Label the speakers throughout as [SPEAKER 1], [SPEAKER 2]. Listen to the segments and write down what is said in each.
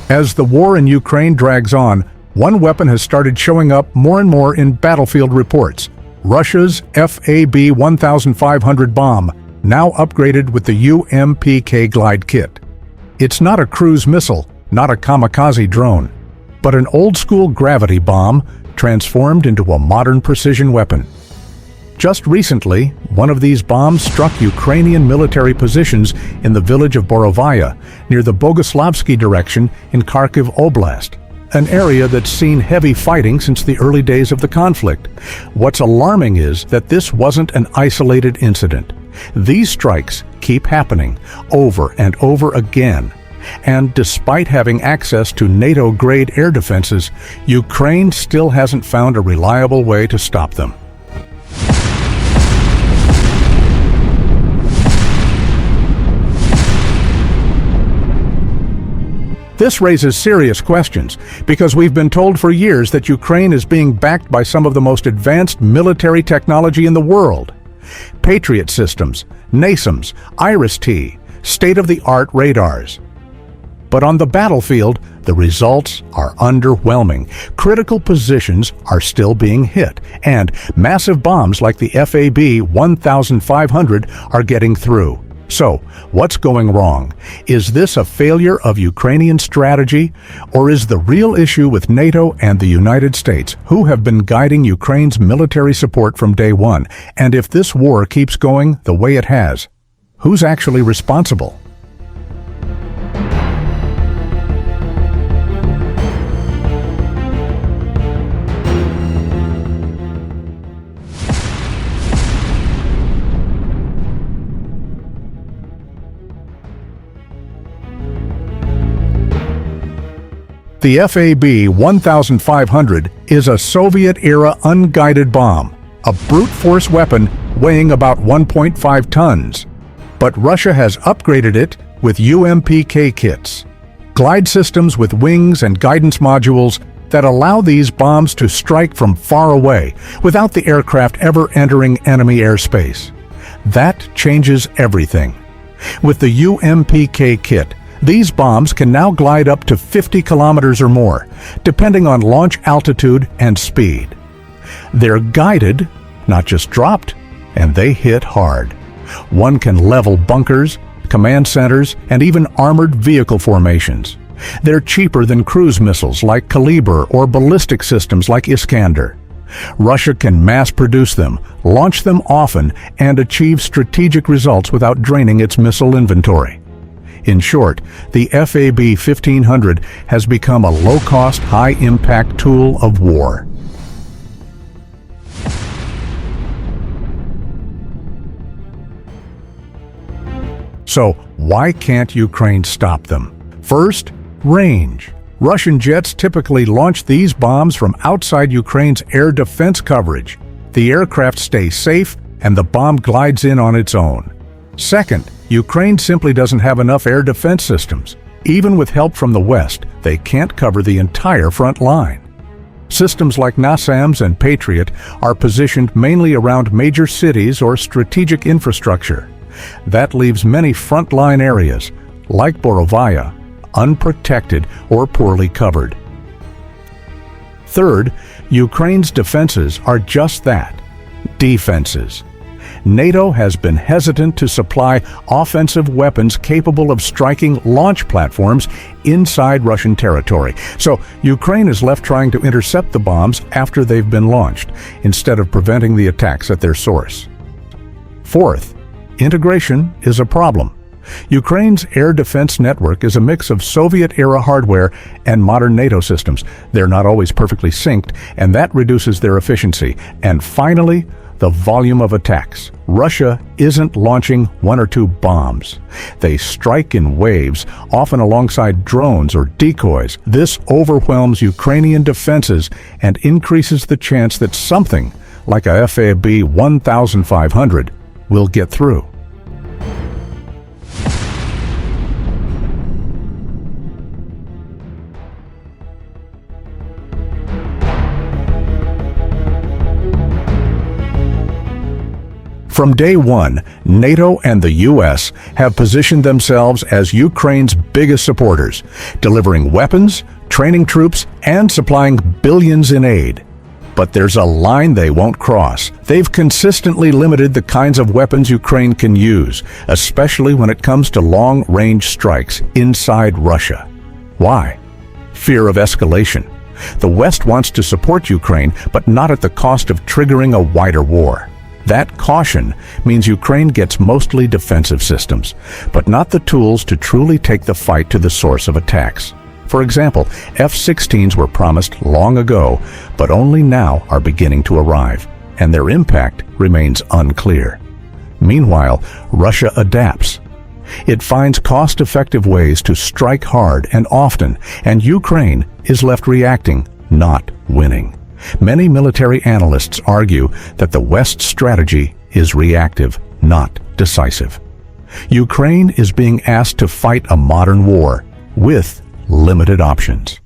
[SPEAKER 1] As the war in Ukraine drags on, one weapon has started showing up more and more in battlefield reports: Russia's FAB-1500 bomb, now upgraded with the UMPK glide kit. It's not a cruise missile, not a kamikaze drone, but an old-school gravity bomb transformed into a modern precision weapon. Just recently, one of these bombs struck Ukrainian military positions in the village of Borovaya, near the Bogoslavsky direction in Kharkiv Oblast, an area that's seen heavy fighting since the early days of the conflict. What's alarming is that this wasn't an isolated incident. These strikes keep happening over and over again. And despite having access to NATO-grade air defenses, Ukraine still hasn't found a reliable way to stop them. This raises serious questions, because we've been told for years that Ukraine is being backed by some of the most advanced military technology in the world. Patriot systems, NASAMS, IRIS-T, state-of-the-art radars. But on the battlefield, the results are underwhelming. Critical positions are still being hit, and massive bombs like the FAB-1500 are getting through. So, what's going wrong? Is this a failure of Ukrainian strategy, or is the real issue with NATO and the United States, who have been guiding Ukraine's military support from day one? And if this war keeps going the way it has, who's actually responsible? The FAB-1500 is a Soviet-era unguided bomb, a brute force weapon weighing about 1.5 tons. But Russia has upgraded it with UMPK kits, glide systems with wings and guidance modules that allow these bombs to strike from far away without the aircraft ever entering enemy airspace. That changes everything. With the UMPK kit, these bombs can now glide up to 50 kilometers or more, depending on launch altitude and speed. They're guided, not just dropped, and they hit hard. One can level bunkers, command centers, and even armored vehicle formations. They're cheaper than cruise missiles like Kalibr or ballistic systems like Iskander. Russia can mass-produce them, launch them often, and achieve strategic results without draining its missile inventory. In short, the FAB-1500 has become a low-cost, high-impact tool of war. So, why can't Ukraine stop them? First, range. Russian jets typically launch these bombs from outside Ukraine's air defense coverage. The aircraft stays safe, and the bomb glides in on its own. Second, Ukraine simply doesn't have enough air defense systems. Even with help from the West, they can't cover the entire front line. Systems like NASAMS and Patriot are positioned mainly around major cities or strategic infrastructure. That leaves many frontline areas, like Borovaya, unprotected or poorly covered. Third, Ukraine's defenses are just that, defenses. NATO has been hesitant to supply offensive weapons capable of striking launch platforms inside Russian territory. So Ukraine is left trying to intercept the bombs after they've been launched, instead of preventing the attacks at their source. Fourth, integration is a problem. Ukraine's air defense network is a mix of Soviet-era hardware and modern NATO systems. They're not always perfectly synced, and that reduces their efficiency. And finally, the volume of attacks. Russia isn't launching one or two bombs. They strike in waves, often alongside drones or decoys. This overwhelms Ukrainian defenses and increases the chance that something like a FAB-1500 will get through. From day one, NATO and the U.S. have positioned themselves as Ukraine's biggest supporters, delivering weapons, training troops, and supplying billions in aid. But there's a line they won't cross. They've consistently limited the kinds of weapons Ukraine can use, especially when it comes to long-range strikes inside Russia. Why? Fear of escalation. The West wants to support Ukraine, but not at the cost of triggering a wider war. That caution means Ukraine gets mostly defensive systems, but not the tools to truly take the fight to the source of attacks. For example, F-16s were promised long ago, but only now are beginning to arrive, and their impact remains unclear. Meanwhile, Russia adapts. It finds cost-effective ways to strike hard and often, and Ukraine is left reacting, not winning. Many military analysts argue that the West's strategy is reactive, not decisive. Ukraine is being asked to fight a modern war with limited options.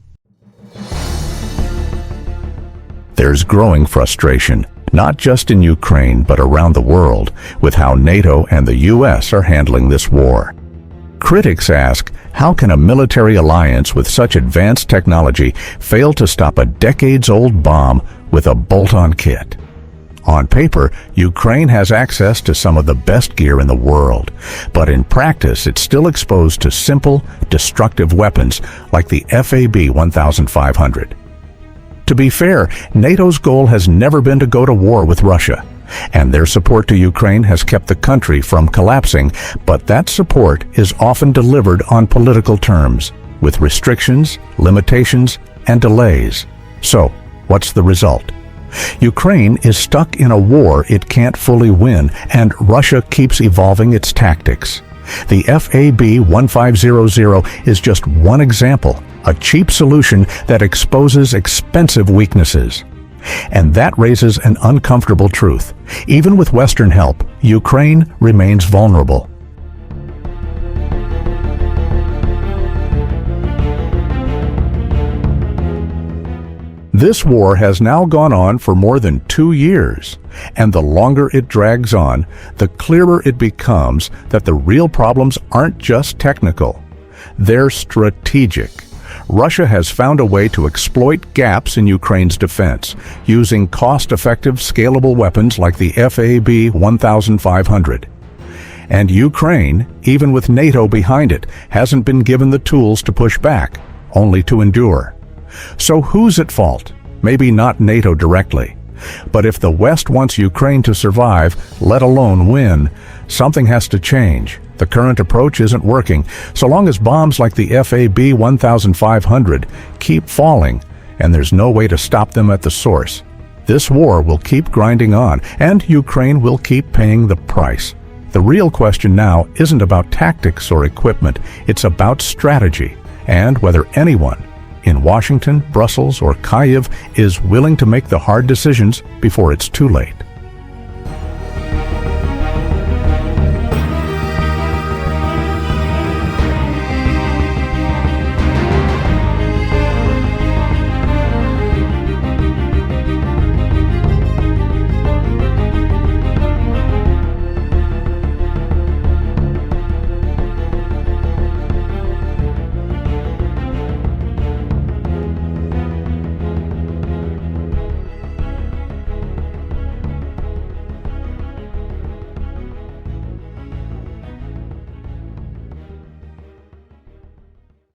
[SPEAKER 1] There's growing frustration, not just in Ukraine but around the world, with how NATO and the U.S. are handling this war. Critics ask, how can a military alliance with such advanced technology fail to stop a decades-old bomb with a bolt-on kit? On paper, Ukraine has access to some of the best gear in the world, but in practice it's still exposed to simple, destructive weapons like the FAB-1500. To be fair, NATO's goal has never been to go to war with Russia, and their support to Ukraine has kept the country from collapsing, but that support is often delivered on political terms, with restrictions, limitations, and delays. So, what's the result? Ukraine is stuck in a war it can't fully win, and Russia keeps evolving its tactics. The FAB-1500 is just one example, a cheap solution that exposes expensive weaknesses. And that raises an uncomfortable truth. Even with Western help, Ukraine remains vulnerable. This war has now gone on for more than 2 years, and the longer it drags on, the clearer it becomes that the real problems aren't just technical. They're strategic. Russia has found a way to exploit gaps in Ukraine's defense, using cost-effective, scalable weapons like the FAB-1500. And Ukraine, even with NATO behind it, hasn't been given the tools to push back, only to endure. So who's at fault? Maybe not NATO directly. But if the West wants Ukraine to survive, let alone win, something has to change. The current approach isn't working. So long as bombs like the FAB-1500 keep falling, and there's no way to stop them at the source, this war will keep grinding on, and Ukraine will keep paying the price. The real question now isn't about tactics or equipment, it's about strategy, and whether anyone in Washington, Brussels, or Kyiv is willing to make the hard decisions before it's too late.